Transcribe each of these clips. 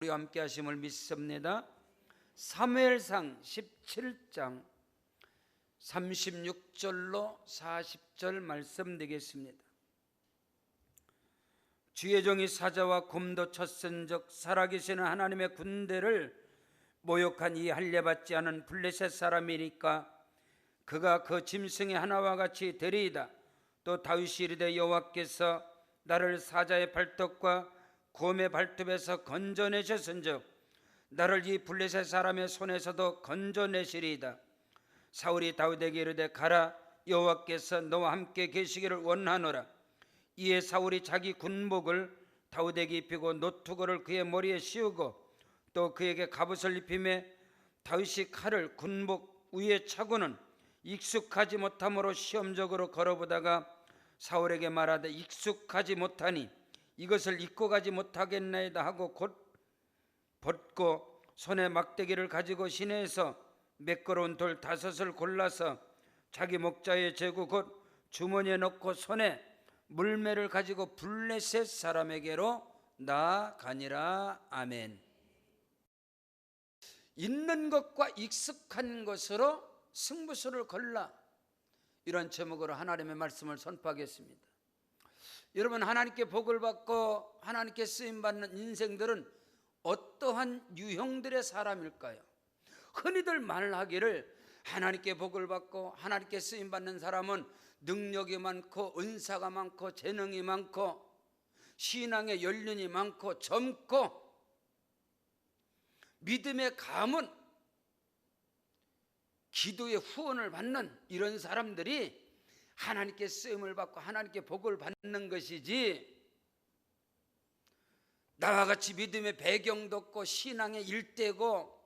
우리와 함께 하심을 믿습니다. 사무엘상 17장 36절로 40절 말씀 되겠습니다. 주의 종이 사자와 곰도 쳤은즉 살아계시는 하나님의 군대를 모욕한 이 할례받지 않은 블레셋 사람이니까 그가 그 짐승의 하나와 같이 되리이다. 또 다윗이 이르되 여호와께서 나를 사자의 발톱과 곰의 발톱에서 건져내셨은즉 나를 이 블레셋 사람의 손에서도 건져내시리이다. 사울이 다윗에게 이르되 가라, 여호와께서 너와 함께 계시기를 원하노라. 이에 사울이 자기 군복을 다윗에게 입히고 노투고를 그의 머리에 씌우고 또 그에게 갑옷을 입히매 다윗이 칼을 군복 위에 차고는 익숙하지 못함으로 시험적으로 걸어보다가 사울에게 말하되 익숙하지 못하니 이것을 입고 가지 못하겠나이다 하고 곧 벗고 손에 막대기를 가지고 시내에서 매끄러운 돌 5을 골라서 자기 목자에 재고 곧 주머니에 넣고 손에 물매를 가지고 블레셋 사람에게로 나아가니라. 아멘. 있는 것과 익숙한 것으로 승부수를 걸라, 이런 제목으로 하나님의 말씀을 선포하겠습니다. 여러분, 하나님께 복을 받고 하나님께 쓰임받는 인생들은 어떠한 유형들의 사람일까요? 흔히들 말하기를 하나님께 복을 받고 하나님께 쓰임받는 사람은 능력이 많고 은사가 많고 재능이 많고 신앙의 연륜이 많고 젊고 믿음의 감은 기도의 후원을 받는 이런 사람들이 하나님께 쓰임을 받고 하나님께 복을 받는 것이지, 나와 같이 믿음의 배경도 없고 신앙의 일대고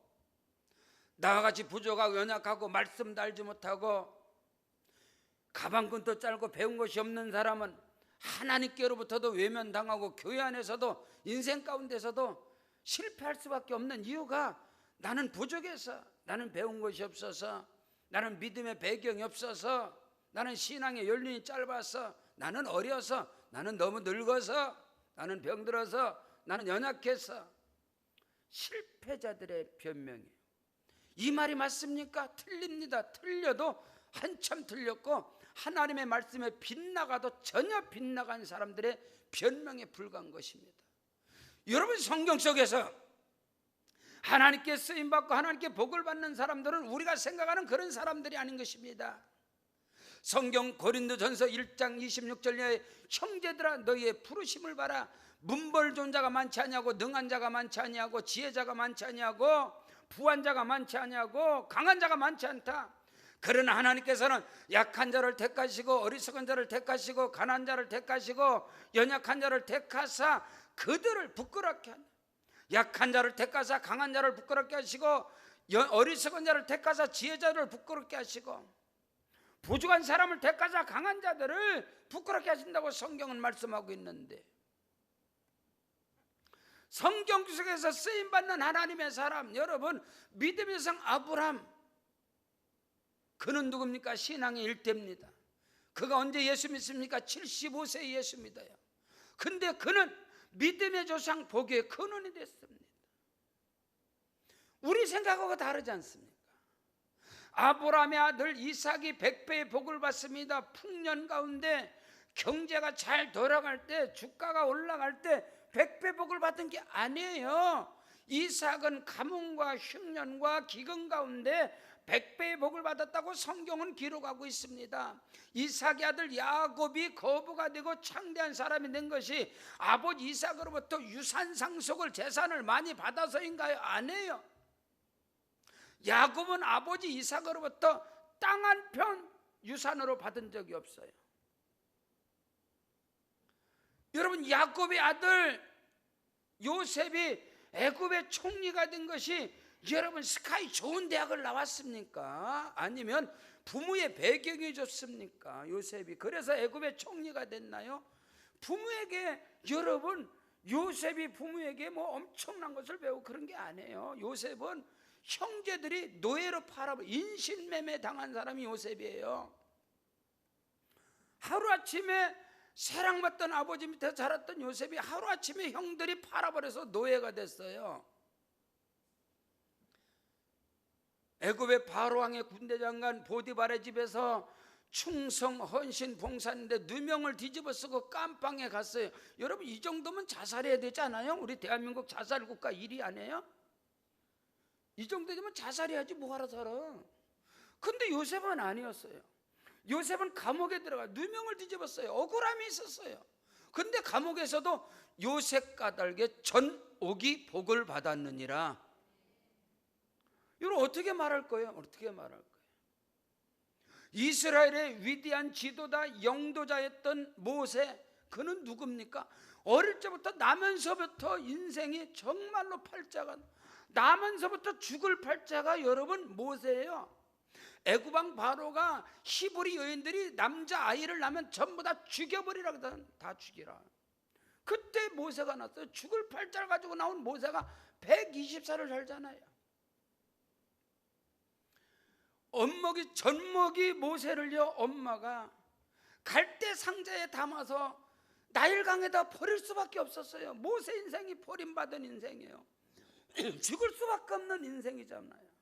나와 같이 부족하고 연약하고 말씀도 알지 못하고 가방끈도 짧고 배운 것이 없는 사람은 하나님께로부터도 외면당하고 교회 안에서도 인생 가운데서도 실패할 수밖에 없는 이유가 나는 부족해서, 나는 배운 것이 없어서, 나는 믿음의 배경이 없어서, 나는 신앙의 연륜이 짧아서, 나는 어려서, 나는 너무 늙어서, 나는 병들어서, 나는 연약해서. 실패자들의 변명이에요. 이 말이 맞습니까? 틀립니다. 틀려도 한참 틀렸고 하나님의 말씀에 빗나가도 전혀 빗나간 사람들의 변명에 불과한 것입니다. 여러분, 성경 속에서 하나님께 쓰임받고 하나님께 복을 받는 사람들은 우리가 생각하는 그런 사람들이 아닌 것입니다. 성경 고린도전서 1장 26절에 형제들아 너희의 부르심을 봐라. 문벌 좋은 자가 많지 아니하고 능한 자가 많지 아니하고 지혜자가 많지 아니하고 부한 자가 많지 아니하고 강한 자가 많지 않다. 그러나 하나님께서는 약한 자를 택하시고 어리석은 자를 택하시고 가난한 자를 택하시고 연약한 자를 택하사 그들을 부끄럽게 한다. 약한 자를 택하사 강한 자를 부끄럽게 하시고 어리석은 자를 택하사 지혜자를 부끄럽게 하시고 부족한 사람을 택하사 강한 자들을 부끄럽게 하신다고 성경은 말씀하고 있는데, 성경 속에서 쓰임받는 하나님의 사람, 여러분, 믿음의 성 아브람, 그는 누굽니까? 신앙의 일대입니다. 그가 언제 예수 믿습니까? 75세에 예수 믿어요. 근데 그는 믿음의 조상 복의 근원이 됐습니다. 우리 생각하고 다르지 않습니까? 아브라함의 아들 이삭이 100배의 복을 받습니다. 풍년 가운데 경제가 잘 돌아갈 때, 주가가 올라갈 때 100배 복을 받은 게 아니에요. 이삭은 가뭄과 흉년과 기근 가운데 100배의 복을 받았다고 성경은 기록하고 있습니다. 이삭의 아들 야곱이 거부가 되고 창대한 사람이 된 것이 아버지 이삭으로부터 유산 상속을, 재산을 많이 받아서인가요? 아니에요. 야곱은 아버지 이삭으로부터 땅 한 편 유산으로 받은 적이 없어요. 여러분, 야곱의 아들 요셉이 애굽의 총리가 된 것이 여러분 스카이 좋은 대학을 나왔습니까? 아니면 부모의 배경이 좋습니까? 요셉이 그래서 애굽의 총리가 됐나요? 부모에게, 여러분, 요셉이 부모에게 뭐 엄청난 것을 배우고 그런 게 아니에요. 요셉은 형제들이 노예로 팔아버 인신매매 당한 사람이 요셉이에요. 하루아침에 사랑받던 아버지 밑에 자랐던 요셉이 하루아침에 형들이 팔아버려서 노예가 됐어요. 애굽의 바로왕의 군대장관 보디발의 집에서 충성, 헌신, 봉사했는데 누명을 뒤집어 쓰고 깜빵에 갔어요. 여러분, 이 정도면 자살해야 되지 않아요? 우리 대한민국 자살국가 1위 아니에요? 이 정도 되면 자살해야지 뭐하러 살아. 근데 요셉은 아니었어요. 요셉은 감옥에 들어가 누명을 뒤집었어요. 억울함이 있었어요. 근데 감옥에서도 요셉 까닭에 전옥이 복을 받았느니라. 이걸 어떻게 말할 거예요? 어떻게 말할 거예요? 이스라엘의 위대한 지도자, 영도자였던 모세, 그는 누굽니까? 어릴 때부터 나면서부터 인생이 정말로 팔자가, 나면서부터 죽을 팔자가 여러분 모세예요. 애굽왕 바로가 히브리 여인들이 남자 아이를 낳으면 전부 다 죽여버리라 그러거든. 다 죽이라. 그때 모세가 났어요. 죽을 팔자를 가지고 나온 모세가 120살을 살잖아요. 젖먹이 모세를요, 엄마가 갈대 상자에 담아서 나일강에다 버릴 수밖에 없었어요. 모세 인생이 버림받은 인생이에요. 죽을 수밖에 없는 인생이잖아요.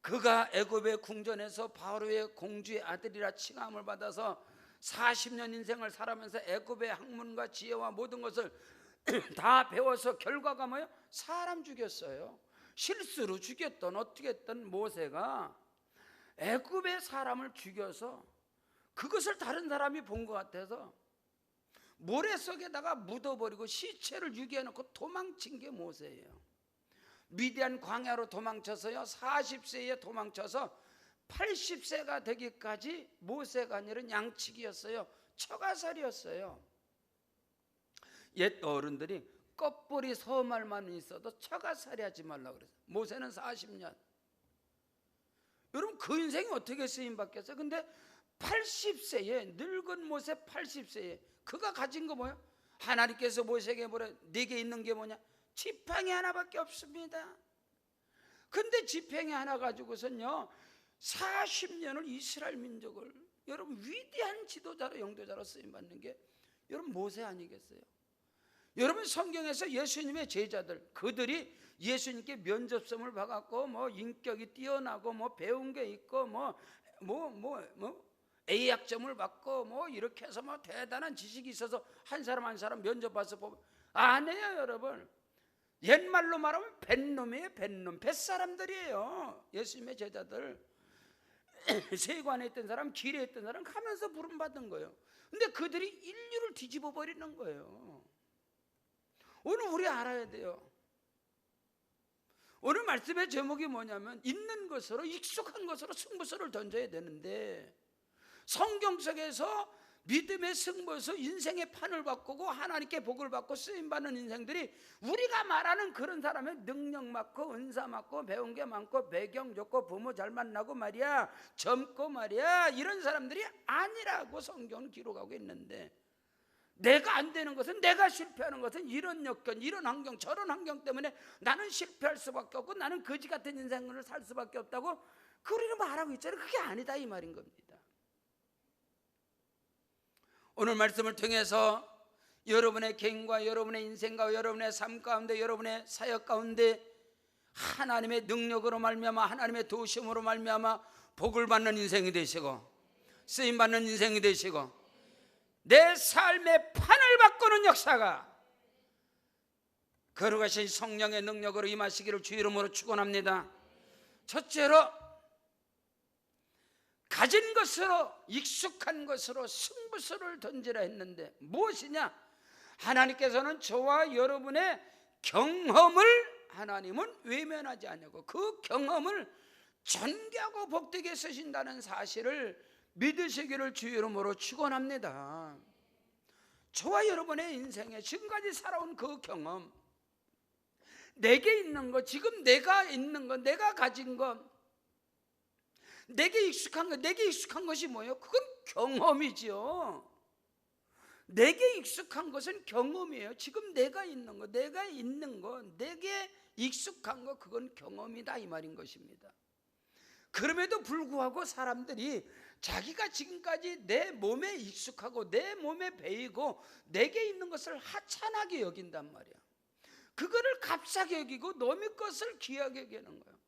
그가 애굽의 궁전에서 바로의 공주의 아들이라 칭함을 받아서 40년 인생을 살아면서 애굽의 학문과 지혜와 모든 것을 다 배워서 결과가 뭐예요? 사람 죽였어요. 실수로 죽였던 어떻게 했던 모세가 애굽의 사람을 죽여서 그것을 다른 사람이 본 것 같아서 모래 속에다가 묻어버리고 시체를 유기해놓고 도망친 게 모세예요. 미디안 광야로 도망쳐서요, 40세에 도망쳐서 80세가 되기까지 모세가 아니라 양치기였어요. 처가살이었어요. 옛 어른들이 껍벌이 서말만 있어도 처가살이 하지 말라고 그랬어요. 모세는 40년. 여러분, 그 인생이 어떻게 쓰임받겠어요? 근데 80세에 늙은 모세 80세에 그가 가진 거 뭐예요? 하나님께서 모세에게 뭐래? 네게 있는 게 뭐냐? 지팡이 하나밖에 없습니다. 근데 지팡이 하나 가지고선요 40년을 이스라엘 민족을, 여러분, 위대한 지도자로 영도자로 쓰임받는 게 여러분 모세 아니겠어요? 여러분, 성경에서 예수님의 제자들, 그들이 예수님께 면접성을 받았고 뭐 인격이 뛰어나고 뭐 배운 게 있고 뭐 A학점을 받고 뭐 이렇게 해서 뭐 대단한 지식이 있어서 한 사람 한 사람 면접 봐서 보면 아니에요. 여러분, 옛말로 말하면 뱃놈이에요. 뱃놈, 뱃사람들이에요. 예수님의 제자들. 세관에 있던 사람, 길에 있던 사람 가면서 부름받은 거예요. 근데 그들이 인류를 뒤집어 버리는 거예요. 오늘 우리 알아야 돼요. 오늘 말씀의 제목이 뭐냐면 있는 것으로, 익숙한 것으로 승부수를 던져야 되는데, 성경 속에서 믿음의 승부에서 인생의 판을 바꾸고 하나님께 복을 받고 쓰임받는 인생들이 우리가 말하는 그런 사람의 능력 많고 은사 많고 배운 게 많고 배경 좋고 부모 잘 만나고 말이야 젊고 말이야 이런 사람들이 아니라고 성경은 기록하고 있는데, 내가 안 되는 것은, 내가 실패하는 것은 이런 여건, 이런 환경, 저런 환경 때문에 나는 실패할 수밖에 없고 나는 거지 같은 인생을 살 수밖에 없다고 그리고 말하고 있잖아요. 그게 아니다 이 말인 겁니다. 오늘 말씀을 통해서 여러분의 개인과 여러분의 인생과 여러분의 삶 가운데, 여러분의 사역 가운데 하나님의 능력으로 말미암아, 하나님의 도우심으로 말미암아 복을 받는 인생이 되시고 쓰임 받는 인생이 되시고 내 삶의 판을 바꾸는 역사가 거룩하신 성령의 능력으로 임하시기를 주 이름으로 축원합니다. 첫째로, 가진 것으로, 익숙한 것으로 승부수를 던지라 했는데 무엇이냐? 하나님께서는 저와 여러분의 경험을 하나님은 외면하지 않냐고, 그 경험을 존귀하고 복되게 쓰신다는 사실을 믿으시기를 주 이름으로 축원합니다. 저와 여러분의 인생에 지금까지 살아온 그 경험, 내게 있는 것, 지금 내가 있는 것, 내가 가진 것, 내게 익숙한 것, 내게 익숙한 것이 뭐예요? 그건 경험이죠. 내게 익숙한 것은 경험이에요. 지금 내가 있는 것, 내가 있는 것, 내게 익숙한 것, 그건 경험이다 이 말인 것입니다. 그럼에도 불구하고 사람들이 자기가 지금까지 내 몸에 익숙하고 내 몸에 배이고 내게 있는 것을 하찮하게 여긴단 말이야. 그거를 값싸게 여기고 남의 것을 귀하게 여기는 거예요.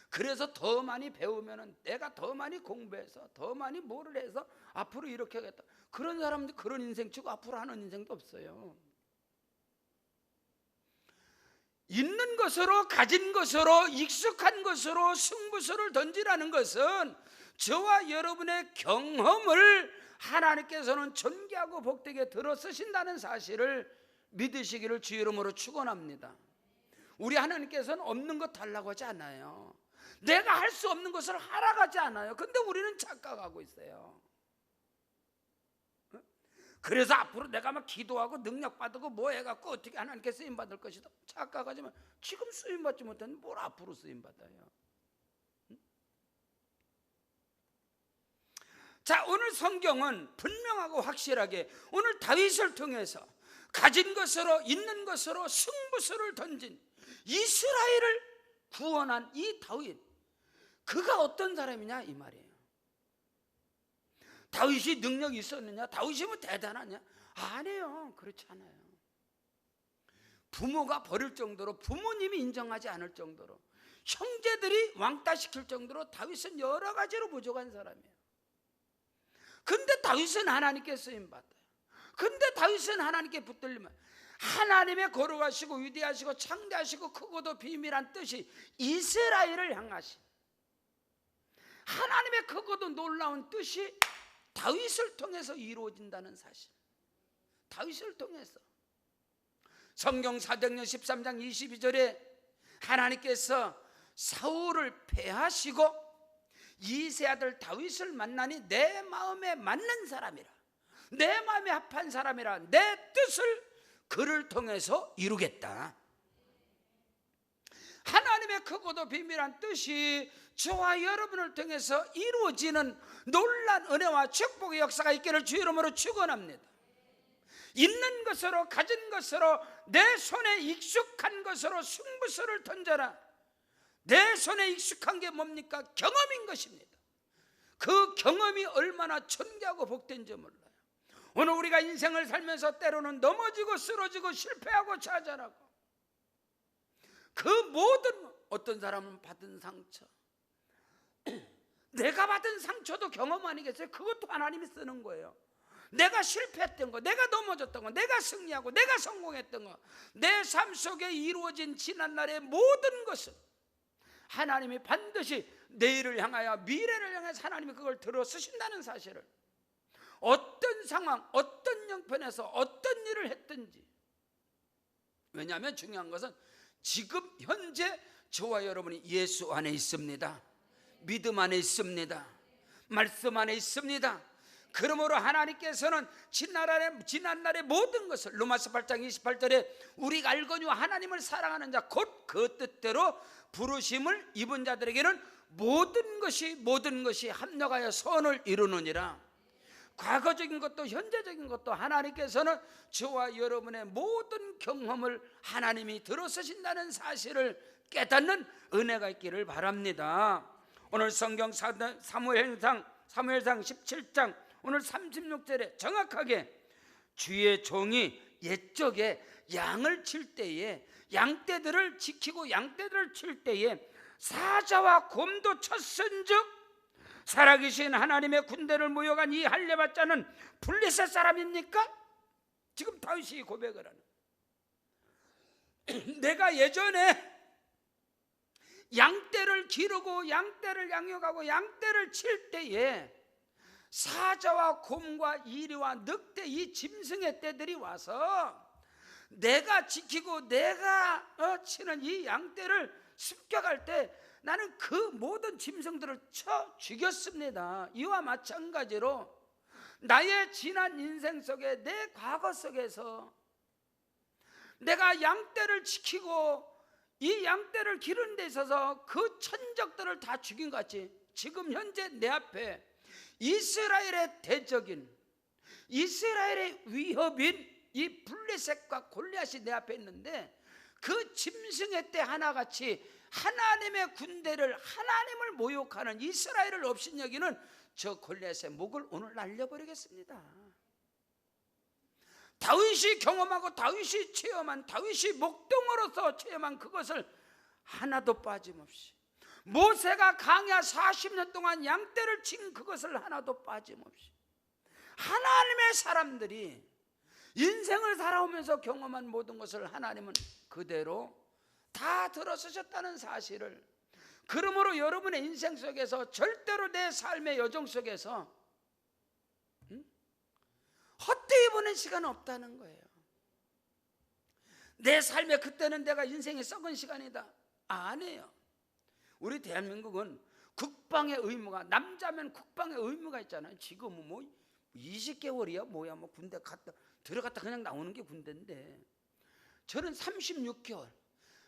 그래서 더 많이 배우면은 내가 더 많이 공부해서 더 많이 뭐를 해서 앞으로 이렇게 하겠다. 그런 사람들 그런 인생 치고 앞으로 하는 인생도 없어요. 있는 것으로, 가진 것으로, 익숙한 것으로 승부수를 던지라는 것은 저와 여러분의 경험을 하나님께서는 존귀하고 복되게 들어 쓰신다는 사실을 믿으시기를 주 이름으로 축원합니다. 우리 하나님께서는 없는 것 달라고 하지 않아요. 내가 할 수 없는 것을 하라고 하지 않아요. 근데 우리는 착각하고 있어요. 그래서 앞으로 내가 막 기도하고 능력 받고 뭐 해갖고 어떻게 하나님께 쓰임 받을 것이다 착각하지만, 지금 쓰임 받지 못하면 뭘 앞으로 쓰임 받아요. 자, 오늘 성경은 분명하고 확실하게 오늘 다윗을 통해서 가진 것으로, 있는 것으로 승부수를 던진 이스라엘을 구원한 이 다윗, 그가 어떤 사람이냐 이 말이에요. 다윗이 능력이 있었느냐? 다윗이 뭐 대단하냐? 아니에요. 그렇지 않아요. 부모가 버릴 정도로, 부모님이 인정하지 않을 정도로, 형제들이 왕따시킬 정도로 다윗은 여러 가지로 부족한 사람이에요. 근데 다윗은 하나님께 쓰임받아요. 근데 다윗은 하나님께 붙들리면 하나님의 거룩하시고 위대하시고 창대하시고 크고도 비밀한 뜻이 이스라엘을 향하신 하나님의 크고도 놀라운 뜻이 다윗을 통해서 이루어진다는 사실. 다윗을 통해서 성경 사도행전 13장 22절에 하나님께서 사울을 패하시고 이세 아들 다윗을 만나니 내 마음에 맞는 사람이라, 내 마음에 합한 사람이라, 내 뜻을 그를 통해서 이루겠다. 하나님의 크고도 비밀한 뜻이 저와 여러분을 통해서 이루어지는 놀란 은혜와 축복의 역사가 있기를 주 이름으로 축원합니다. 있는 것으로, 가진 것으로, 내 손에 익숙한 것으로 승부수를 던져라. 내 손에 익숙한 게 뭡니까? 경험인 것입니다. 그 경험이 얼마나 존귀하고 복된지 몰라요. 오늘 우리가 인생을 살면서 때로는 넘어지고 쓰러지고 실패하고 좌절하고, 그 모든, 어떤 사람은 받은 상처, 내가 받은 상처도 경험 아니겠어요? 그것도 하나님이 쓰는 거예요. 내가 실패했던 거, 내가 넘어졌던 거, 내가 승리하고 내가 성공했던 거, 내 삶 속에 이루어진 지난날의 모든 것은 하나님이 반드시 내일을 향하여, 미래를 향해서 하나님이 그걸 들어 쓰신다는 사실을, 어떤 상황, 어떤 형편에서 어떤 일을 했든지. 왜냐하면 중요한 것은 지금 현재 저와 여러분이 예수 안에 있습니다. 믿음 안에 있습니다. 말씀 안에 있습니다. 그러므로 하나님께서는 지난날의 모든 것을, 로마서 8장 28절에 우리가 알거니와 하나님을 사랑하는 자 곧 그 뜻대로 부르심을 입은 자들에게는 모든 것이 합력하여 선을 이루느니라. 과거적인 것도 현재적인 것도 하나님께서는 저와 여러분의 모든 경험을 하나님이 들어서신다는 사실을 깨닫는 은혜가 있기를 바랍니다. 오늘 성경 사무엘상 17장 오늘 36절에 정확하게 주의 종이 옛적에 양을 칠 때에, 양떼들을 지키고 양떼들을 칠 때에 사자와 곰도 쳤은즉 살아계신 하나님의 군대를 모여간 이 할례바자는 블레셋 사람입니까? 지금 다윗이 고백을 하는, 내가 예전에 양떼를 기르고 양떼를 양육하고 양떼를 칠 때에 사자와 곰과 이리와 늑대, 이 짐승의 떼들이 와서 내가 지키고 내가 치는 이 양떼를 습격할 때 나는 그 모든 짐승들을 쳐 죽였습니다. 이와 마찬가지로 나의 지난 인생 속에, 내 과거 속에서 내가 양떼를 지키고 이 양떼를 기르는 데 있어서 그 천적들을 다 죽인 것 같이, 지금 현재 내 앞에 이스라엘의 대적인, 이스라엘의 위협인 이 블레셋과 골리앗이 내 앞에 있는데, 그 짐승의 때 하나같이 하나님의 군대를, 하나님을 모욕하는 이스라엘을 업신여기는 저 골리앗의 목을 오늘 날려버리겠습니다. 다윗이 경험하고 다윗이 체험한, 다윗이 목동으로서 체험한 그것을 하나도 빠짐없이, 모세가 광야 40년 동안 양떼를 친 그것을 하나도 빠짐없이 하나님의 사람들이 인생을 살아오면서 경험한 모든 것을 하나님은 그대로 다 들어쓰셨다는 사실을, 그러므로 여러분의 인생 속에서 절대로 내 삶의 여정 속에서 헛되이 보낸 시간은 없다는 거예요. 내 삶에 그때는 내가 인생이 썩은 시간이다, 아니에요. 우리 대한민국은 국방의 의무가, 남자면 국방의 의무가 있잖아요. 지금은 뭐 20개월이야 뭐야, 뭐 군대 갔다 들어갔다 그냥 나오는 게 군대인데, 저는 36개월,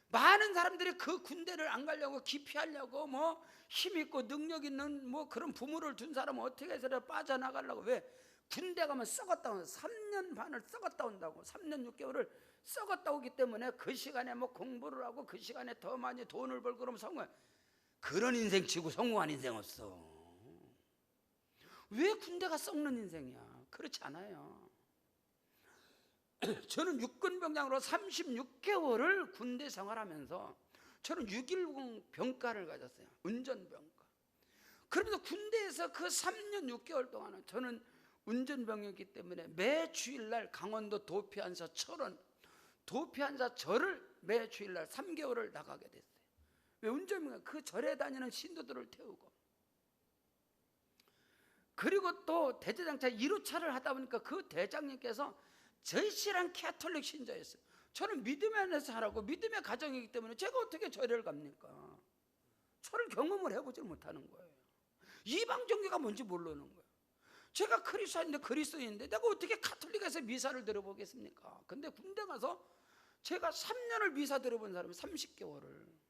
많은 사람들이 그 군대를 안 가려고, 기피하려고, 뭐 힘있고 능력 있는 뭐 그런 부모를 둔 사람은 어떻게 해서 빠져나가려고, 왜? 군대 가면 썩었다 온다, 3년 반을 썩었다 온다고, 3년 6개월을 썩었다 오기 때문에 그 시간에 뭐 공부를 하고 그 시간에 더 많이 돈을 벌고 그러면 성공, 그런 인생 치고 성공한 인생 없어. 왜 군대가 썩는 인생이야? 그렇지 않아요. 저는 육군병장으로 36개월을 군대 생활하면서 저는 6.10 병과를 가졌어요. 운전병과. 그러면서 군대에서 그 3년 6개월 동안은 저는 운전병이었기 때문에 매 주일날 강원도 도피한사 철원, 도피한사 절을 매 주일날 3개월을 나가게 됐어요. 왜? 운전병, 그 절에 다니는 신도들을 태우고, 그리고 또 대제장차 1호차를 하다 보니까 그 대장님께서 절실한 캐톨릭 신자였어요. 저는 믿음의 안에서 살아고 믿음의 가정이기 때문에 제가 어떻게 절을 갑니까? 저를 경험을 해보지 못하는 거예요. 이방 종교가 뭔지 모르는 거예요. 제가 그리스도인인데 내가 어떻게 카톨릭에서 미사를 들어보겠습니까? 근데 군대 가서 제가 3년을 미사 들어본 사람이 30개월을,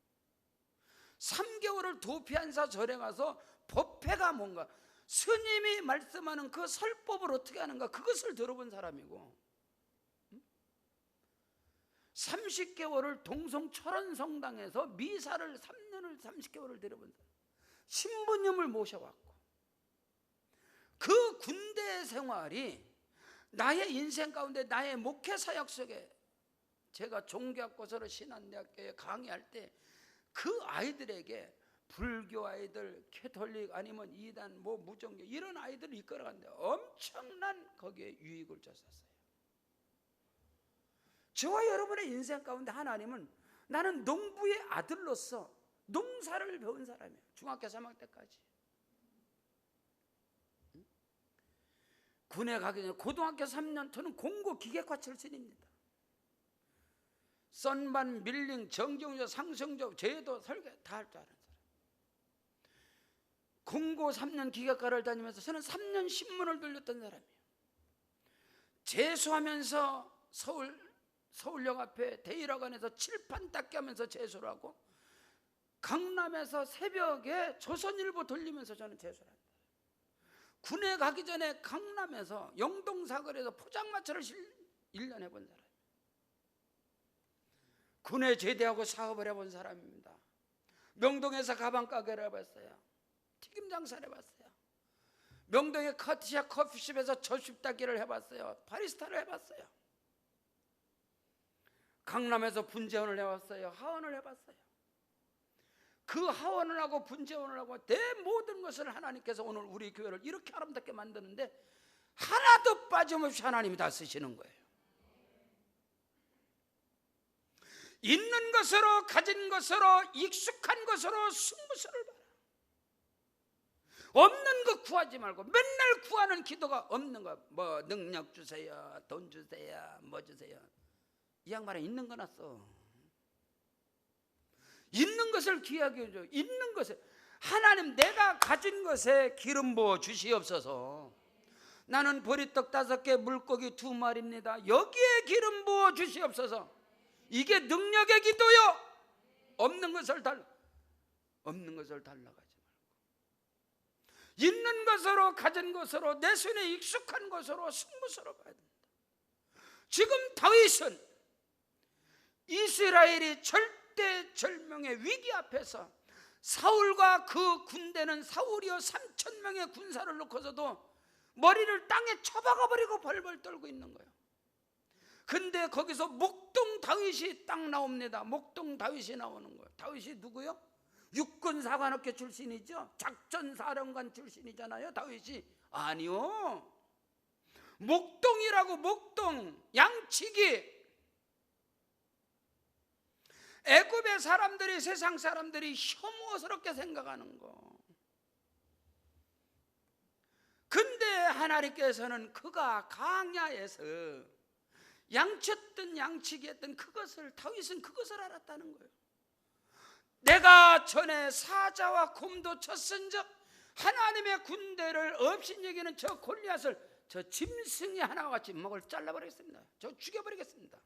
3개월을 도피한사 절에 가서 법회가 뭔가, 스님이 말씀하는 그 설법을 어떻게 하는가, 그것을 들어본 사람이고, 30개월을 동성 철원성당에서 미사를 3년을 30개월을 들어본 사람, 신부님을 모셔왔고, 그 군대 생활이 나의 인생 가운데, 나의 목회 사역 속에, 제가 종교학고서로 신한대학교에 강의할 때 그 아이들에게 불교 아이들, 캐톨릭 아니면 이단, 뭐 무종교 이런 아이들을 이끌어갔는데 엄청난 거기에 유익을 줬었어요. 저와 여러분의 인생 가운데 하나님은, 나는 농부의 아들로서 농사를 배운 사람이에요. 중학교 3학년 때까지. 군에 가기 전에 고등학교 3년, 저는 공고 기계과 출신입니다. 썬반, 밀링, 정경조, 상성조, 제도, 설계 다 할 줄 아는 사람. 공고 3년 기계과를 다니면서 저는 3년 신문을 돌렸던 사람이에요. 재수하면서 서울역 앞에 대일학원에서 칠판 닦기 하면서 재수를 하고, 강남에서 새벽에 조선일보 돌리면서 저는 재수를 합니다. 군에 가기 전에 강남에서 영동사거리에서 포장마차를 1년 해본 사람, 군에 제대하고 사업을 해본 사람입니다. 명동에서 가방 가게를 해봤어요. 튀김 장사를 해봤어요. 명동의 커티샤 커피숍에서 저십 닦기를 해봤어요. 바리스타를 해봤어요. 강남에서 분재원을 해봤어요. 하원을 해봤어요. 그 하원을 하고 분재원을 하고 내 모든 것을 하나님께서 오늘 우리 교회를 이렇게 아름답게 만드는데 하나도 빠짐없이 하나님이 다 쓰시는 거예요. 있는 것으로, 가진 것으로, 익숙한 것으로 승부수를 봐라. 없는 거 구하지 말고, 맨날 구하는 기도가 없는 거, 뭐 능력 주세요, 돈 주세요, 뭐 주세요. 이 양반은 있는 거 놨어. 있는 것을 귀하게 해줘. 있는 것에, 하나님 내가 가진 것에 기름 부어 주시옵소서. 나는 보리떡 5개, 물고기 2마리입니다. 여기에 기름 부어 주시옵소서. 이게 능력의 기도요. 없는 것을 달라가지 말고, 있는 것으로, 가진 것으로, 내 손에 익숙한 것으로 승부수로 봐야 된다. 지금 다윗은 이스라엘이 절대절명의 위기 앞에서 사울과 그 군대는 사울이여 3,000명의 군사를 놓고서도 머리를 땅에 쳐박아 버리고 벌벌 떨고 있는 거예요. 근데 거기서 목동 다윗이 딱 나옵니다. 목동 다윗이 나오는 거예요. 다윗이 누구요? 육군사관학교 출신이죠. 작전사령관 출신이잖아요. 다윗이. 아니요, 목동이라고. 목동 양치기. 애굽의 사람들이, 세상 사람들이 혐오스럽게 생각하는 거. 근데 하나님께서는 그가 광야에서 양쳤던 양치기 했던 그것을, 다윗은 그것을 알았다는 거예요. 내가 전에 사자와 곰도 쳤은즉 하나님의 군대를 없인 여기는 저 골리앗을 저 짐승이 하나와 같이 목을 잘라버리겠습니다. 저 죽여버리겠습니다.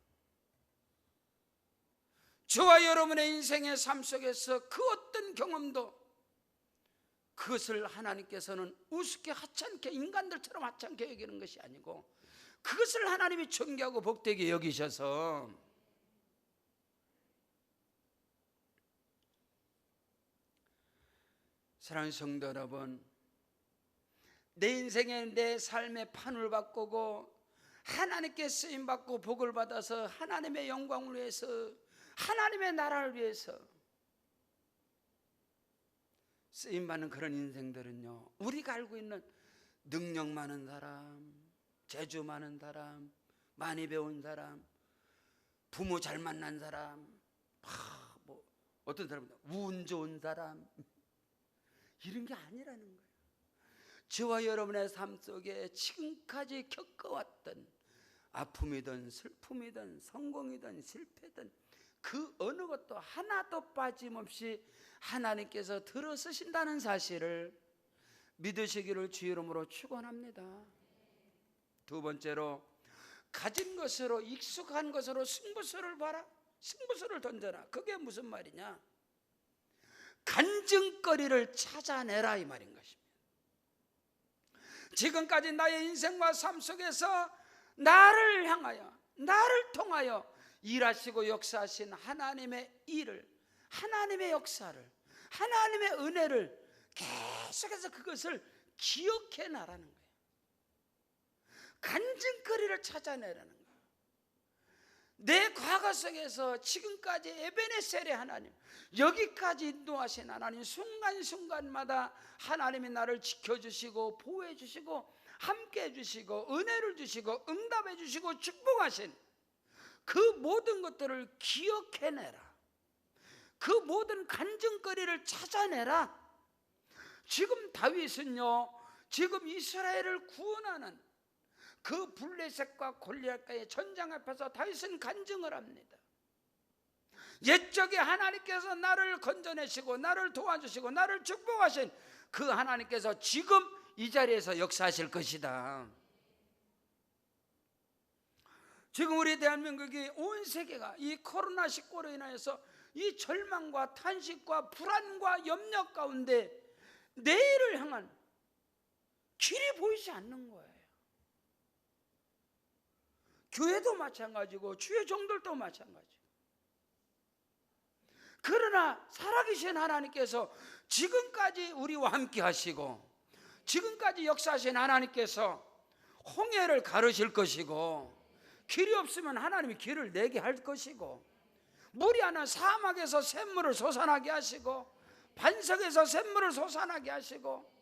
저와 여러분의 인생의 삶 속에서 그 어떤 경험도 그것을 하나님께서는 우습게 하찮게, 인간들처럼 하찮게 여기는 것이 아니고 그것을 하나님이 존귀하고 복되게 여기셔서 사랑하는 성도 여러분, 내 인생에 내 삶의 판을 바꾸고 하나님께 쓰임받고 복을 받아서 하나님의 영광을 위해서, 하나님의 나라를 위해서 쓰임받는 그런 인생들은요, 우리가 알고 있는 능력 많은 사람, 재주 많은 사람, 많이 배운 사람, 부모 잘 만난 사람, 어떤 사람은 운 좋은 사람, 이런 게 아니라는 거예요. 저와 여러분의 삶 속에 지금까지 겪어왔던 아픔이든 슬픔이든 성공이든 실패든 그 어느 것도 하나도 빠짐없이 하나님께서 들어서신다는 사실을 믿으시기를 주 이름으로 축원합니다. 두 번째로, 가진 것으로, 익숙한 것으로 승부수를 봐라. 승부수를 던져라. 그게 무슨 말이냐? 간증거리를 찾아내라 이 말인 것입니다. 지금까지 나의 인생과 삶 속에서 나를 향하여, 나를 통하여 일하시고 역사하신 하나님의 일을, 하나님의 역사를, 하나님의 은혜를 계속해서 그것을 기억해나라는 거예요. 간증거리를 찾아내라는 거예요. 내 과거 속에서 지금까지 에베네셀의 하나님, 여기까지 인도하신 하나님, 순간순간마다 하나님이 나를 지켜주시고 보호해주시고 함께해 주시고 은혜를 주시고 응답해 주시고 축복하신 그 모든 것들을 기억해내라. 그 모든 간증거리를 찾아내라. 지금 다윗은요, 지금 이스라엘을 구원하는 그 블레셋과 골리앗과의 전장 앞에서 다윗은 간증을 합니다. 옛적에 하나님께서 나를 건져내시고 나를 도와주시고 나를 축복하신 그 하나님께서 지금 이 자리에서 역사하실 것이다. 지금 우리 대한민국이, 온 세계가 이 코로나19로 인하여서 이 절망과 탄식과 불안과 염려 가운데 내일을 향한 길이 보이지 않는 거예요. 교회도 마찬가지고 주의 종들도 마찬가지고. 그러나 살아계신 하나님께서 지금까지 우리와 함께 하시고 지금까지 역사하신 하나님께서 홍해를 가르실 것이고, 길이 없으면 하나님이 길을 내게 할 것이고, 물이 안 난 사막에서 샘물을 솟아나게 하시고 반석에서 샘물을 솟아나게 하시고,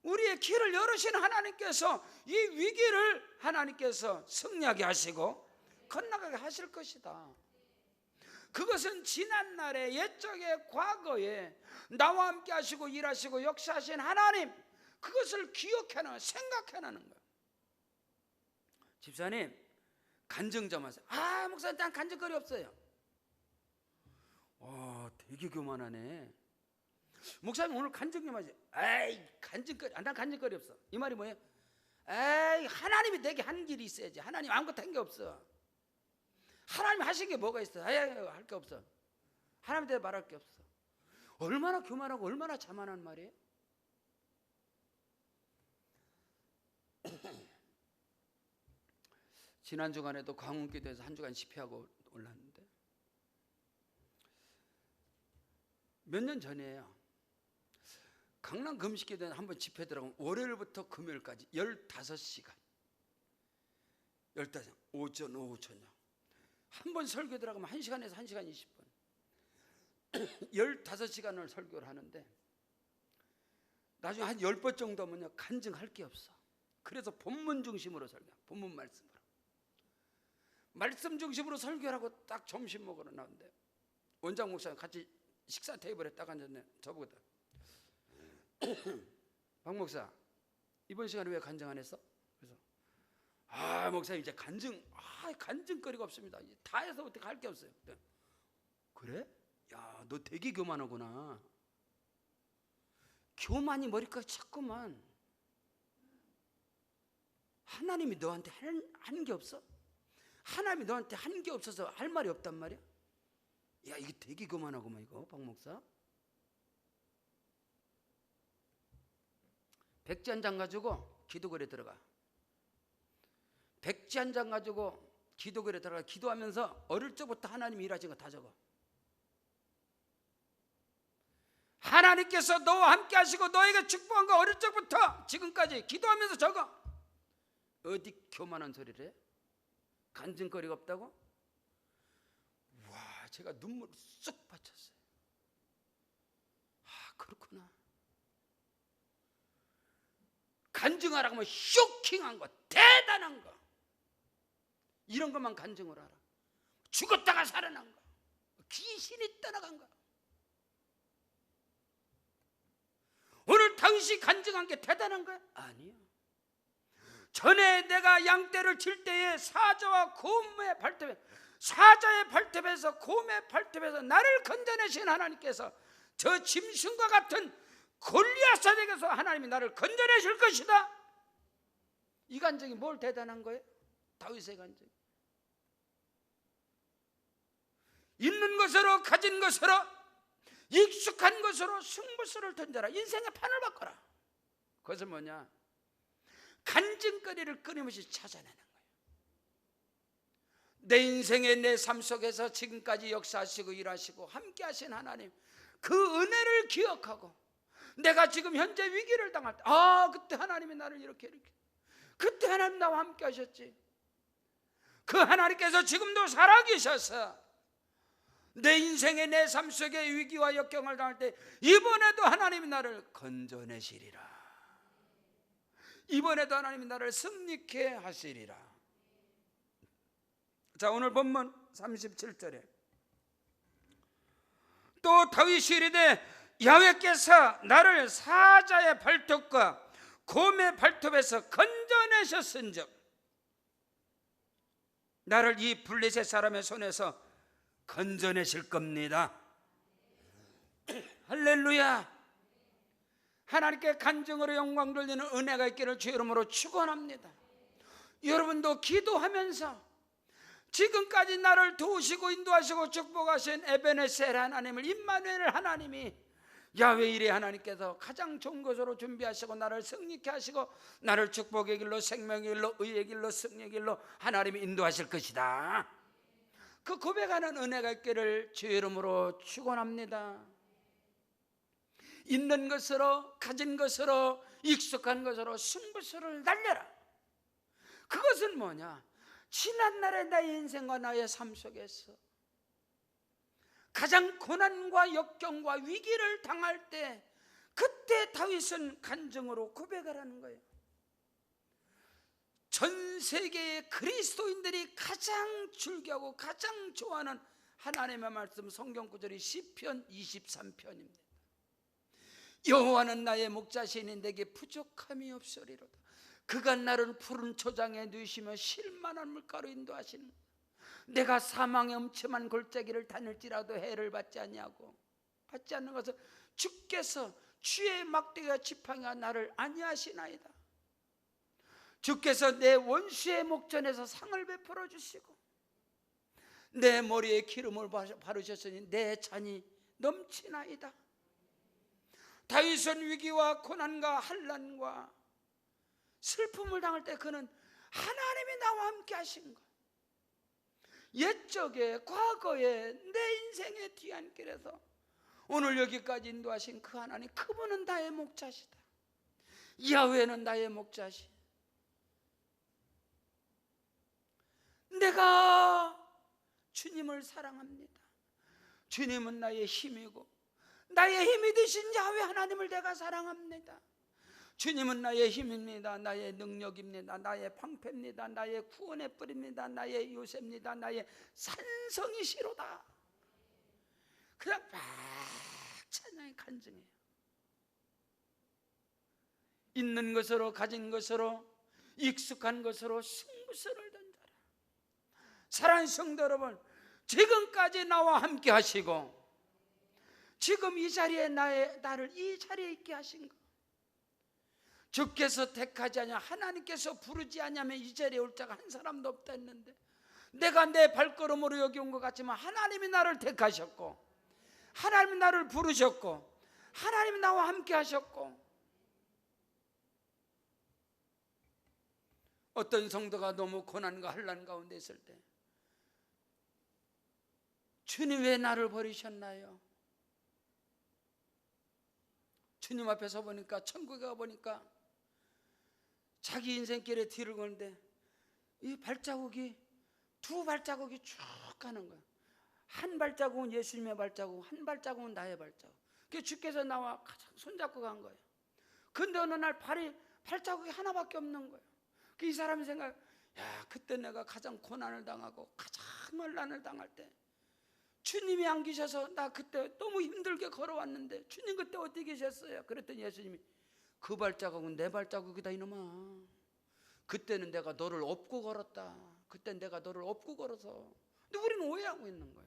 우리의 길을 열으신 하나님께서 이 위기를 하나님께서 승리하게 하시고 건너가게 하실 것이다. 그것은 지난날에, 옛적의 과거에 나와 함께 하시고 일하시고 역사하신 하나님, 그것을 기억해내는, 생각해내는 거예요. 집사님, 간증 좀 하세요. 아, 목사님, 난 간증거리 없어요. 와, 되게 교만하네. 목사님, 오늘 간증 좀 하세요. 에이, 간증거리, 난 간증거리 없어. 이 말이 뭐예요? 에이, 하나님이 내게 한 길이 있어야지. 하나님 아무것도 한 게 없어. 하나님 하신 게 뭐가 있어? 에이, 할 게 없어. 하나님에 대해 말할 게 없어. 얼마나 교만하고 얼마나 자만한 말이에요? 지난 주간에도 광운기도에서 한 주간 집회하고 올랐는데, 몇 년 전이에요. 강남 금식기도에 한번 집회 들어가면 월요일부터 금요일까지 15시간 15, 오전 오후 저녁 한 번 설교 들어가면 1시간에서 1시간 20분 15시간을 설교를 하는데 나중에 한 10번 정도면요 간증할 게 없어. 그래서 본문 중심으로 설교, 본문 말씀으로 말씀 중심으로 설교하고 딱 점심 먹으러 나오는데 원장 목사님 같이 식사 테이블에 딱 앉았네. 저보고 박 목사 이번 시간에 왜 간증 안 했어? 그래서 목사님 이제 간증거리가 없습니다. 다 해서 어떻게 할 게 없어요. 그래? 야, 너 되게 교만하구나. 교만이 머리까지 찼구만. 하나님이 너한테 한 게 없어? 하나님이 너한테 한 게 없어서 할 말이 없단 말이야? 야, 이게 되게 교만하구만 이거 박 목사. 백지 한 장 가지고 기도글에 들어가. 백지 한 장 가지고 기도글에 들어가. 기도하면서 어릴 적부터 하나님이 일하신 거 다 적어. 하나님께서 너와 함께 하시고 너에게 축복한 거 어릴 적부터 지금까지 기도하면서 적어. 어디 교만한 소리를 해? 간증거리가 없다고? 와, 제가 눈물을 쑥 바쳤어요. 그렇구나. 간증하라고 하면 쇼킹한 거, 대단한 거, 이런 것만 간증을 하라. 죽었다가 살아난 거, 귀신이 떠나간 거. 오늘 당시 간증한 게 대단한 거야? 아니요. 전에 내가 양떼를 칠 때에 사자와 곰의 발톱에, 사자의 발톱에서 곰의 발톱에서 나를 건져내신 하나님께서 저 짐승과 같은 골리앗 사자에게서 하나님이 나를 건져내실 것이다. 이 간증이 뭘 대단한 거예요? 다윗의 간증. 있는 것으로 가진 것으로 익숙한 것으로 승부수를 던져라. 인생의 판을 바꿔라. 그것은 뭐냐? 간증거리를 끊임없이 찾아내는 거예요. 내 인생의 내 삶 속에서 지금까지 역사하시고 일하시고 함께 하신 하나님, 그 은혜를 기억하고 내가 지금 현재 위기를 당할 때 그때 하나님이 나를 이렇게 그때 하나님 나와 함께 하셨지. 그 하나님께서 지금도 살아계셔서 내 인생의 내 삶 속의 위기와 역경을 당할 때 이번에도 하나님이 나를 건져내시리라. 이번에도 하나님이 나를 승리케 하시리라. 자, 오늘 본문 37절에 또 다윗이 이르되 야훼께서 나를 사자의 발톱과 곰의 발톱에서 건져내셨은즉 나를 이 블레셋 사람의 손에서 건져내실 겁니다. 할렐루야. 하나님께 간증으로 영광 돌리는 은혜가 있기를 주 이름으로 축원합니다. 여러분도 기도하면서 지금까지 나를 도우시고 인도하시고 축복하신 에베네셀 하나님을, 임마누엘 하나님이, 야훼 이레 하나님께서 가장 좋은 것으로 준비하시고 나를 승리케 하시고 나를 축복의 길로, 생명의 길로, 의의 길로, 승리의 길로 하나님이 인도하실 것이다. 그 고백하는 은혜가 있기를 주 이름으로 축원합니다. 있는 것으로, 가진 것으로, 익숙한 것으로 승부수를 날려라. 그것은 뭐냐? 지난날의 나의 인생과 나의 삶 속에서 가장 고난과 역경과 위기를 당할 때 그때 다윗은 간증으로 고백을 하는 거예요. 전 세계의 그리스도인들이 가장 즐겨하고 가장 좋아하는 하나님의 말씀 성경 구절이 시편 23편입니다. 여호와는 나의 목자시니 내게 부족함이 없으리로다. 그가 나를 푸른 초장에 누이시며 쉴만한 물가로 인도하시는, 내가 사망의 음침한 골짜기를 다닐지라도 해를 받지 않는 것은 주께서 주의 막대기와 지팡이가 나를 안위하시나이다. 주께서 내 원수의 목전에서 상을 베풀어 주시고 내 머리에 기름을 바르셨으니 내 잔이 넘치나이다. 다윗은 위기와 고난과 환난과 슬픔을 당할 때 그는 하나님이 나와 함께 하신 것, 옛적에 과거에 내 인생의 뒤안길에서 오늘 여기까지 인도하신 그 하나님, 그분은 나의 목자시다. 야훼는 나의 목자시. 내가 주님을 사랑합니다. 주님은 나의 힘이고 나의 힘이 되신 야훼 하나님을 내가 사랑합니다. 주님은 나의 힘입니다. 나의 능력입니다. 나의 방패입니다. 나의 구원의 뿔입니다. 나의 요새입니다. 나의 산성이시로다. 그냥 막 찬양이 간증해요. 있는 것으로, 가진 것으로, 익숙한 것으로 승부수를 던져라. 사랑하는 성도 여러분, 지금까지 나와 함께 하시고 지금 이 자리에 나를 이 자리에 있게 하신 것, 주께서 택하지 아니하 하나님께서 부르지 않으면 이 자리에 올 자가 한 사람도 없다 했는데, 내가 내 발걸음으로 여기 온 것 같지만 하나님이 나를 택하셨고 하나님이 나를 부르셨고 하나님이 나와 함께 하셨고, 어떤 성도가 너무 고난과 환난 가운데 있을 때 주님 왜 나를 버리셨나요? 주님 앞에 서 보니까, 천국에 가보니까 자기 인생길에 뒤를 거는데 이 발자국이, 두 발자국이 쭉 가는 거야. 한 발자국은 예수님의 발자국, 한 발자국은 나의 발자국. 그 주께서 나와 가장 손잡고 간 거예요. 근데 어느 날 발자국이 하나밖에 없는 거예요. 이 사람이 생각, 야, 그때 내가 가장 고난을 당하고 가장 환난을 당할 때 주님이 안 계셔서 나 그때 너무 힘들게 걸어왔는데 주님 그때 어디 계셨어요? 그랬더니 예수님이, 그 발자국은 내 발자국이다 이놈아. 그때는 내가 너를 업고 걸었다. 그때 내가 너를 업고 걸어서. 근데 우리는 오해하고 있는 거예요.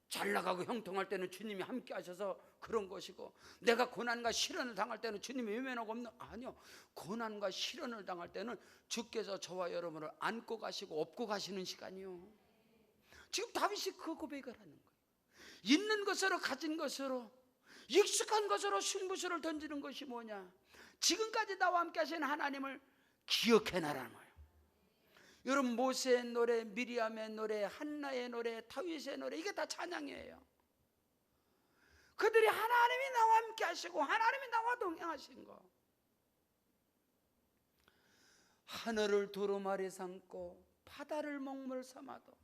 잘 나가고 형통할 때는 주님이 함께 하셔서 그런 것이고, 내가 고난과 시련을 당할 때는 주님이 외면하고 없는, 아니요, 고난과 시련을 당할 때는 주께서 저와 여러분을 안고 가시고 업고 가시는 시간이요. 지금 다윗이 그 고백을 하는 거예요. 있는 것으로, 가진 것으로, 익숙한 것으로 승부수를 던지는 것이 뭐냐? 지금까지 나와 함께 하신 하나님을 기억해나라는 거예요. 여러분, 모세의 노래, 미리암의 노래, 한나의 노래, 다윗의 노래, 이게 다 찬양이에요. 그들이 하나님이 나와 함께 하시고 하나님이 나와 동행하신 거. 하늘을 두루마리 삼고 바다를 먹물 삼아도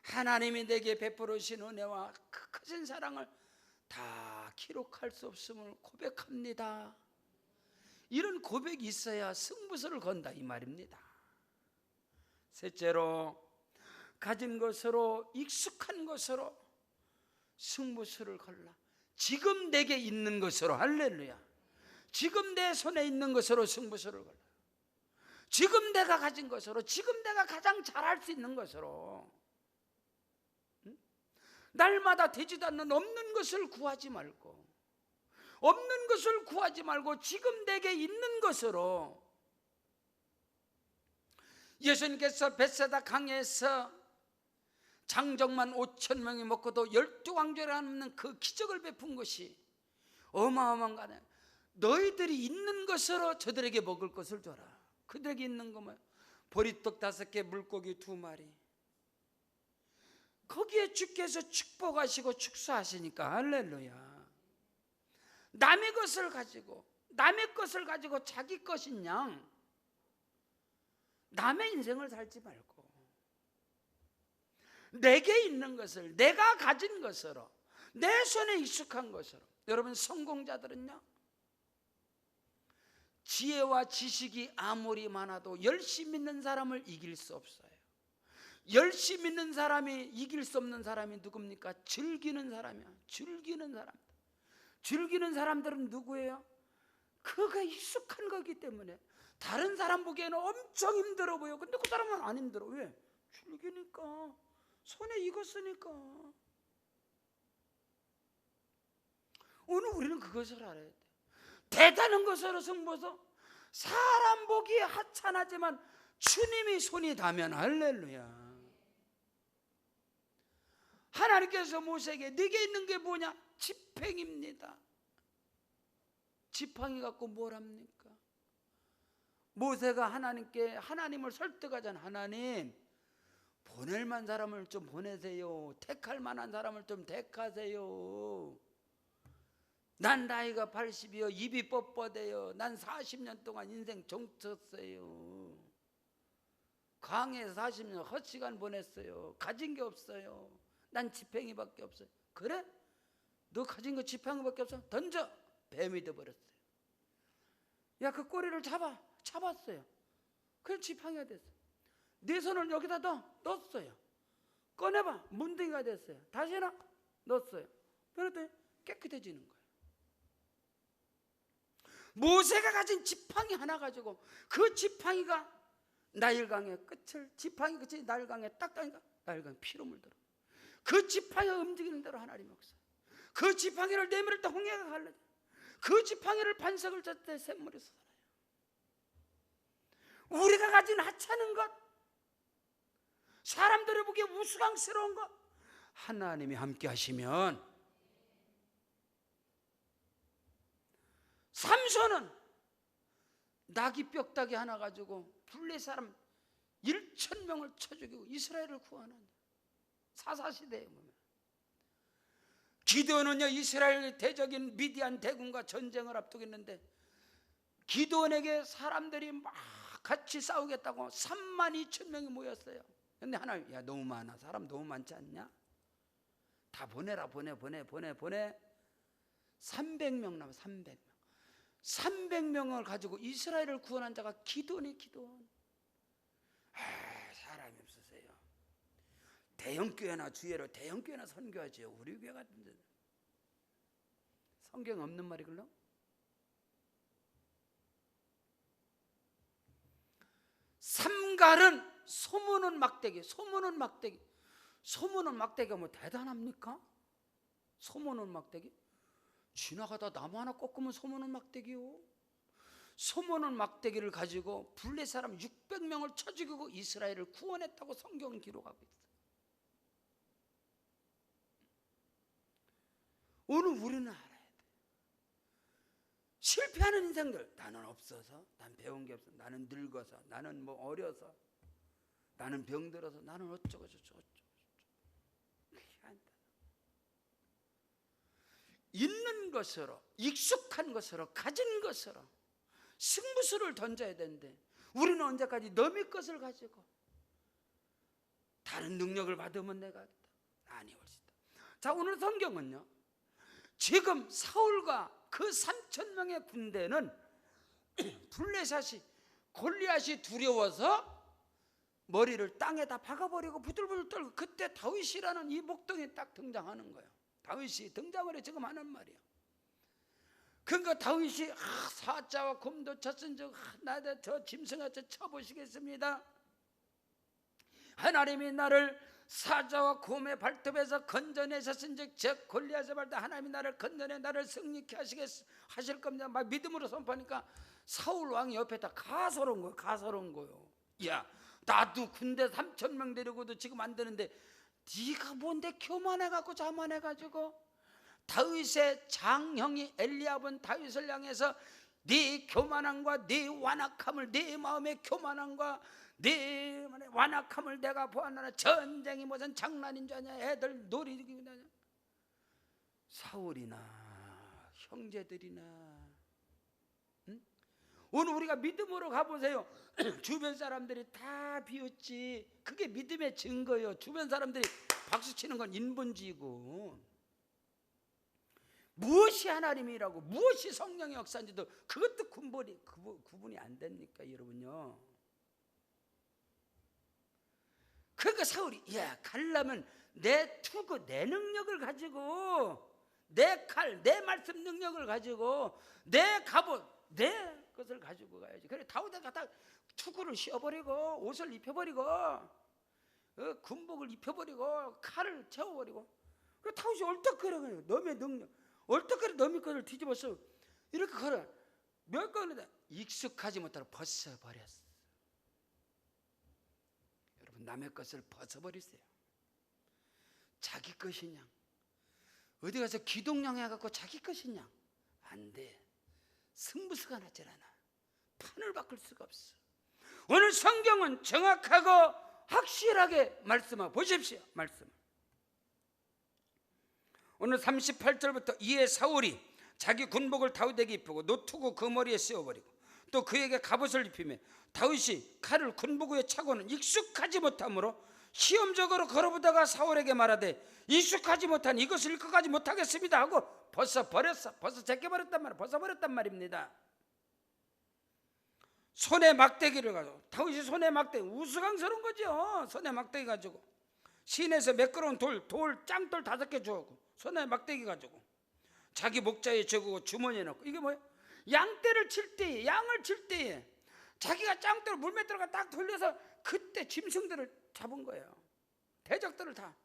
하나님이 내게 베풀으신 은혜와 그 크신 사랑을 다 기록할 수 없음을 고백합니다. 이런 고백이 있어야 승부수를 건다 이 말입니다. 셋째로, 가진 것으로, 익숙한 것으로 승부수를 걸라. 지금 내게 있는 것으로, 할렐루야, 지금 내 손에 있는 것으로 승부수를 걸라. 지금 내가 가진 것으로, 지금 내가 가장 잘할 수 있는 것으로. 날마다 되지도 않는 없는 것을 구하지 말고, 없는 것을 구하지 말고 지금 내게 있는 것으로. 예수님께서 벳세다 강에서 장정만 5,000명이 먹고도 12왕조를 하는 그 기적을 베푼 것이 어마어마한 거 아니야. 너희들이 있는 것으로 저들에게 먹을 것을 줘라. 그들에게 있는 것만, 보리떡 5개, 물고기 2마리. 거기에 주께서 축복하시고 축사하시니까 할렐루야. 남의 것을 가지고, 남의 것을 가지고 자기 것인 양 남의 인생을 살지 말고 내게 있는 것을, 내가 가진 것으로, 내 손에 익숙한 것으로. 여러분, 성공자들은요, 지혜와 지식이 아무리 많아도 열심히 있는 사람을 이길 수 없어요. 열심히 있는 사람이 이길 수 없는 사람이 누굽니까? 즐기는 사람이야. 즐기는 사람. 즐기는 사람들은 누구예요? 그가 익숙한 거기 때문에 다른 사람 보기에는 엄청 힘들어 보여. 근데 그 사람은 안 힘들어. 왜? 즐기니까, 손에 익었으니까. 오늘 우리는 그것을 알아야 돼. 대단한 것으로 승부서, 사람 보기에 하찮하지만 주님이 손이 닿으면 할렐루야. 하나님께서 모세에게 네게 있는 게 뭐냐? 지팡이입니다. 지팡이 갖고 뭘 합니까? 모세가 하나님을 설득하잖아. 하나님, 보낼 만한 사람을 좀 보내세요. 택할 만한 사람을 좀 택하세요. 난 나이가 80이요. 입이 뻣뻣해요. 난 40년 동안 인생 종쳤어요. 강에서 40년 헛시간 보냈어요. 가진 게 없어요. 난 지팡이밖에 없어요. 그래? 너 가진 거 지팡이밖에 없어? 던져! 뱀이 돼버렸어요. 야, 그 꼬리를 잡았어요. 그럼 지팡이가 됐어요. 네 손을 여기다 넣었어요. 꺼내봐. 문둥이가 됐어요. 다시 넣었어요. 그랬더니 깨끗해지는 거예요. 모세가 가진 지팡이 하나 가지고 그 지팡이가 나일강의 끝을, 지팡이 끝이 나일강에 딱 닿으니까 나일강이 피로 물더라. 그 지팡이가 움직이는 대로 하나님이 역사. 그 지팡이를 내밀을 때 홍해가 갈라져. 그 지팡이를 반석을 쳤을 때 샘물이 솟아나요. 우리가 가진 하찮은 것, 사람들이 보기에 우스꽝스러운 것, 하나님이 함께 하시면. 삼손은 나귀 뼈다귀 하나 가지고 블레 사람 1,000명을 쳐 죽이고 이스라엘을 구하는 사사시대에 보면, 기드온은요 이스라엘 대적인 미디안 대군과 전쟁을 앞두고 있는데 기드온에게 사람들이 막 같이 싸우겠다고 32,000명이 모였어요. 근데 하나님, 야 너무 많아, 사람 너무 많지 않냐? 다 보내라, 보내 300명 남아. 300명을 가지고 이스라엘을 구원한 자가 기드온이 기드온. 사람이 없으세요. 대형교회나 주예로 대형교회나 선교하죠. 우리 교회 같은 데는 성경 없는 말이걸요. 삼갈은 소문은 막대기. 소문은 막대기가 뭐 대단합니까? 소문은 막대기? 지나가다 나무 하나 꺾으면 소문은 막대기요. 소문은 막대기를 가지고 블레 사람 600명을 쳐 죽이고 이스라엘을 구원했다고 성경은 기록하고 있어요. 오늘 우리는 알아야 돼. 실패하는 인생들, 나는 없어서, 난 배운 게 없어, 나는 늙어서, 나는 뭐 어려서, 나는 병들어서, 나는 어쩌고 저쩌고. 있는 것으로, 익숙한 것으로, 가진 것으로 승부수를 던져야 되는데 우리는 언제까지 남의 것을 가지고 다른 능력을 받으면 내가 하겠다. 아니, 올 수 있다. 자, 오늘 성경은요, 지금 사울과 그 3,000명의 군대는 블레셋이, 골리앗이 두려워서 머리를 땅에다 박아버리고 부들부들 떨고, 그때 다윗이라는 이 목동이 딱 등장하는 거예요. 다윗이 등장을 해 지금 하는 말이야. 그러니까 다윗이 사자와 곰도 쳤은즉 나도 저 짐승같이 쳐보시겠습니다. 하나님이 나를 사자와 곰의 발톱에서 건져내셨은즉 즉 골리앗의 발톱 하나님이 나를 건져내 나를 승리케 하실 겁니다. 막 믿음으로 선포하니까 사울 왕이 옆에다 가서로운 거요. 야, 나도 군대 3,000명 데리고도 지금 안 되는데 네가 뭔데 교만해갖고 자만해가지고. 다윗의 장형이 엘리압은 다윗을 향해서 네 교만함과 네 완악함을, 네 마음의 교만함과 네 완악함을 내가 보았나라. 전쟁이 무슨 장난인 줄 아냐? 애들 놀이기나. 사울이나 형제들이나, 응? 오늘 우리가 믿음으로 가보세요. 주변 사람들이 다 비웃지. 그게 믿음의 증거예요. 주변 사람들이 박수치는 건 인본주의고, 무엇이 하나님이라고 무엇이 성령의 역사인지도 그것도 구분이 안 됩니까 여러분요? 그러니까 사울이, 야, 가려면 내 투구, 내 능력을 가지고, 내 칼, 내 말씀 능력을 가지고, 내 갑옷, 내 것을 가지고 가야지. 그래, 다윗이 갖다 투구를 씌워버리고 옷을 입혀버리고 군복을 입혀버리고 칼을 채워버리고, 그 다윗이 얼떡거려. 너의 능력, 얼떡거려. 너의 것을 뒤집어서 이렇게 걸어 몇 건이다. 익숙하지 못하고 벗어버렸어. 여러분, 남의 것을 벗어버리세요. 자기 것이냐? 어디 가서 기동령 해갖고 자기 것이냐? 안 돼. 승부수가 나질 않아. 판을 바꿀 수가 없어. 오늘 성경은 정확하고 확실하게 말씀하고 보십시오. 말씀. 오늘 38절부터 이에 사울이 자기 군복을 다윗에게 입히고 노투구 그 머리에 씌워버리고 또 그에게 갑옷을 입히며 다윗이 칼을 군복 위에 차고는 익숙하지 못하므로 시험적으로 걸어보다가 사울에게 말하되 익숙하지 못한 이것을 일끝까지 못하겠습니다 하고 벌써 제껴버렸단 말이에요. 벗어버렸단 말입니다. 손에 막대기를 가지고, 다윗이 손에 막대기, 우스꽝스러운 거죠. 손에 막대기 가지고 시내에서 매끄러운 짱돌 5개 주었고 손에 막대기 가지고 자기 목자에 적고 주머니에 넣고, 이게 뭐예요? 양을 칠 때에 자기가 짱돌 물매 들어가 딱 돌려서 그때 짐승들을 잡은 거예요. 대적들을 다.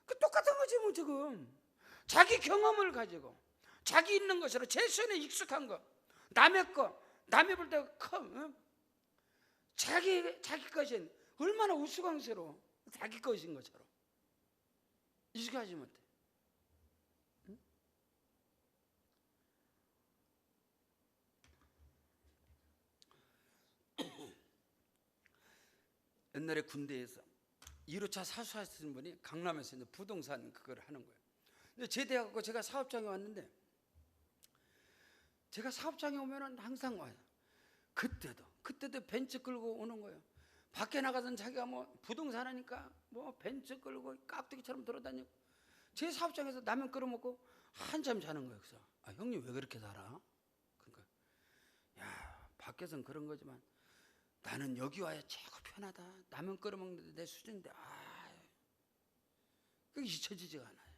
그 똑같은 거지 뭐. 지금 자기 경험을 가지고 자기 있는 것으로 제 손에 익숙한 거, 남의 볼 때가 커. 자기 것인 얼마나 우스꽝스러워. 자기 것인 것처럼 익숙하지 못해. 옛날에 군대에서 1호차 사수하시는 분이 강남에서 이제 부동산 그걸 하는 거예요. 근데 제대하고 제가 사업장에 왔는데, 제가 사업장에 오면은 항상 와요. 그때도 벤츠 끌고 오는 거예요. 밖에 나가서는 자기가 뭐 부동산 하니까 뭐 벤츠 끌고 깍두기처럼 돌아다니고, 제 사업장에서 라면 끓여 먹고 한참 자는 거예요. 그래서 형님 왜 그렇게 살아? 그러니까 밖에서는 그런 거지만 나는 여기 와야 최고 편하다. 라면 끓여 먹는데 내 수준인데 그게 잊혀지지가 않아요.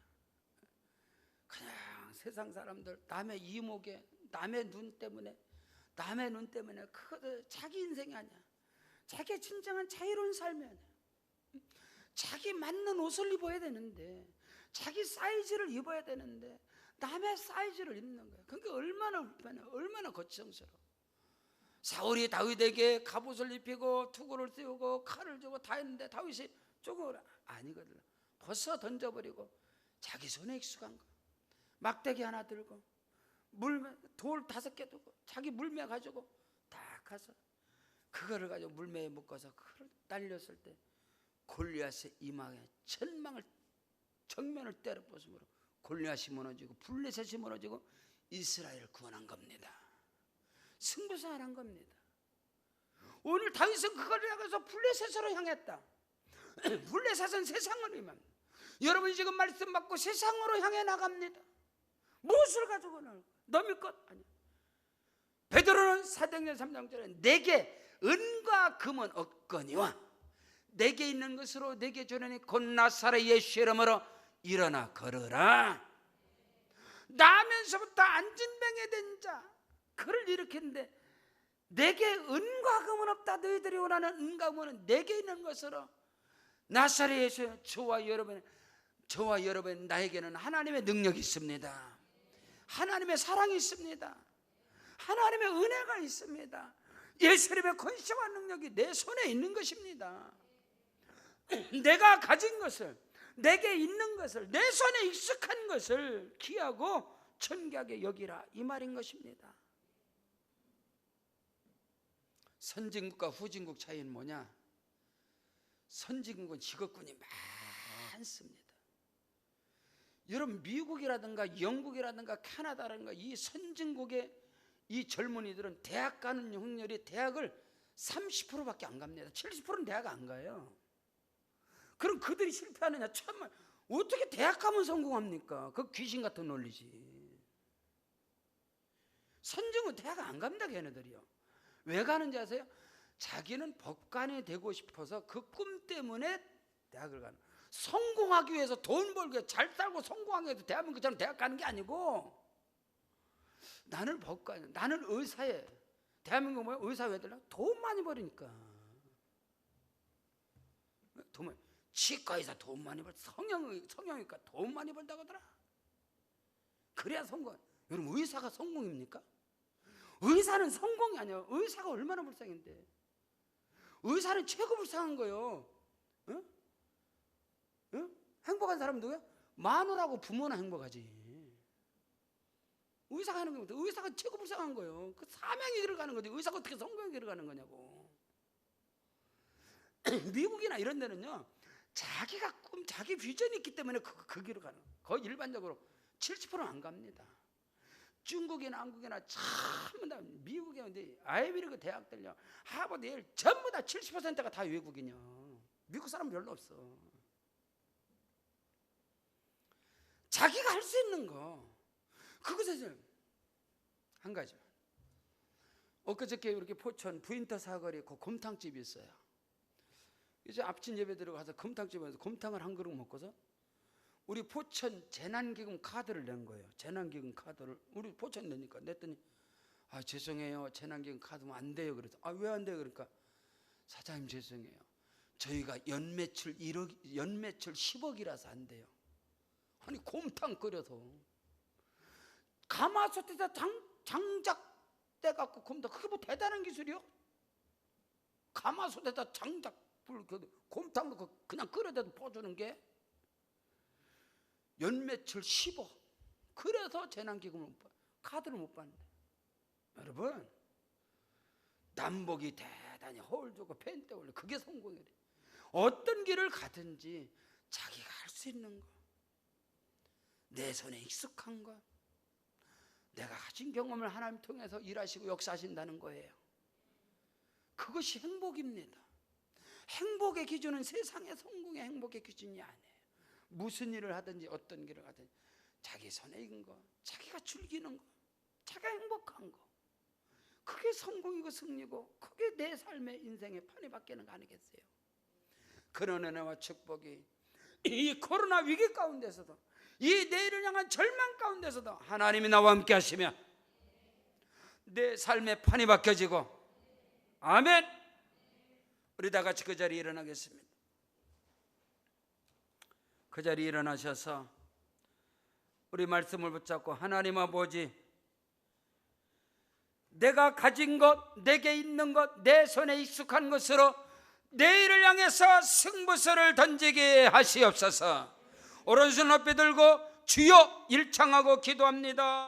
그냥 세상 사람들 남의 이목에, 남의 눈 때문에 그거 자기 인생이 아니야. 자기의 진정한 자유로운 삶이 아니야. 자기 맞는 옷을 입어야 되는데, 자기 사이즈를 입어야 되는데 남의 사이즈를 입는 거야. 그게 얼마나 불편해, 얼마나 거추장스러워. 사울이 다윗에게 갑옷을 입히고 투구를 씌우고 칼을 주고 다 했는데 다윗이 조금 아니거든. 벗어 던져버리고 자기 손에 익숙한 거, 막대기 하나 들고 돌 5개 두고 자기 물매 가지고 딱 가서 그거를 가지고 물매에 묶어서 그걸 날렸을 때 골리앗의 이마에 정면을 때려 부수므로 골리앗이 무너지고 블레셋이 무너지고 이스라엘을 구원한 겁니다. 승부사한 겁니다. 오늘 다윗은 그걸 향해서 블레셋으로 향했다. 블레셋은 세상으로 임합니다. 여러분이 지금 말씀 받고 세상으로 향해 나갑니다. 무엇을 가지고는 너미 것 아니야. 베드로는 사도행전 3장절에 내게 은과 금은 없거니와 내게 있는 것으로 내게 주려니 곧 나사렛 예수의 이름으로 일어나 걸으라. 나면서부터 안진뱅에 된 자, 그를 일으켰는데 내게 은과 금은 없다. 너희들이 원하는 은과 금은 내게 있는 것으로 나사렛 예수, 저와 여러분 나에게는 하나님의 능력이 있습니다. 하나님의 사랑이 있습니다. 하나님의 은혜가 있습니다. 예수님의 권세와 능력이 내 손에 있는 것입니다. 내가 가진 것을, 내게 있는 것을, 내 손에 익숙한 것을 귀하고 존귀하게 여기라, 이 말인 것입니다. 선진국과 후진국 차이는 뭐냐? 선진국은 직업군이 많습니다. 여러분 미국이라든가 영국이라든가 캐나다라든가 이 선진국의 이 젊은이들은 대학 가는 확률이 대학을 30%밖에 안 갑니다. 70%는 대학 안 가요. 그럼 그들이 실패하느냐? 참말 어떻게 대학 가면 성공합니까? 그 귀신 같은 논리지. 선진국은 대학 안 갑니다. 걔네들이요. 왜 가는지 아세요? 자기는 법관이 되고 싶어서 그 꿈 때문에 대학을 가는. 성공하기 위해서 돈 벌기 위해서 잘 살고 성공하기 위해서 대한민국처럼 대학 가는 게 아니고, 나는 법관, 나는 의사에, 대한민국 뭐야? 의사 왜 들라? 돈 많이 벌으니까. 돈, 치과의사 돈 많이 벌, 성형외과 돈 많이 벌다고 하더라. 그래야 성공. 여러분 의사가 성공입니까? 의사는 성공이 아니야. 의사가 얼마나 불쌍한데. 의사는 최고 불쌍한 거예요. 응? 응? 행복한 사람은 누구야? 마누라하고 부모나 행복하지. 의사가 하는 겁니다. 의사가 최고 불쌍한 거예요. 그 사명의 길을 가는 거지. 의사가 어떻게 성공의 길을 가는 거냐고. 미국이나 이런 데는요, 자기가 자기 비전이 있기 때문에 그 길로 가는 거예요. 거의 일반적으로 70%는 안 갑니다. 중국이나 한국이나 전부 다 미국에 근데 아이비리그 대학들요, 하버드, 예일 전부 다 70%가 다 외국인이요. 미국 사람 별로 없어. 자기가 할 수 있는 거, 그것에서 한 가지만. 엊그저께 이렇게 포천 부인터 사거리에 그 곰탕집이 있어요. 이제 앞진 예배 들어가서 곰탕집에서 곰탕을 한 그릇 먹고서 우리 포천 재난기금 카드를 낸 거예요. 재난기금 카드를 우리 포천 내니까 냈더니, 아 죄송해요, 재난기금 카드면 안 돼요. 그래서 아 왜 안 돼요? 그러니까 사장님 죄송해요, 저희가 연매출 10억이라서 안 돼요. 아니 곰탕 끓여서 가마솥에다 장작 떼갖고 곰탕, 그게 뭐 대단한 기술이요? 가마솥에다 장작 곰탕 넣고 그냥 끓여대도 퍼주는 게 연매출 10억. 그래서 재난기금을 카드를 못 받는데, 여러분 남복이 대단히 허울 주고 펜때 올려, 그게 성공이래. 어떤 길을 가든지 자기가 할 수 있는 거, 내 손에 익숙한 거, 내가 가진 경험을 하나님 통해서 일하시고 역사하신다는 거예요. 그것이 행복입니다. 행복의 기준은 세상의 성공의 행복의 기준이 아니에요. 무슨 일을 하든지 어떤 길을 가든지 자기 손에 익은 거, 자기가 즐기는 거, 자기가 행복한 거, 그게 성공이고 승리고, 그게 내 삶의 인생의 판이 바뀌는 거 아니겠어요? 그런 은혜와 축복이 이 코로나 위기 가운데서도, 이 내일을 향한 절망 가운데서도 하나님이 나와 함께 하시면 내 삶의 판이 바뀌어지고, 아멘. 우리 다 같이 그 자리에 일어나겠습니다. 그 자리에 일어나셔서 우리 말씀을 붙잡고, 하나님 아버지, 내가 가진 것, 내게 있는 것, 내 손에 익숙한 것으로 내일을 향해서 승부수를 던지게 하시옵소서. 오른손 높이 들고 주여 일창하고 기도합니다.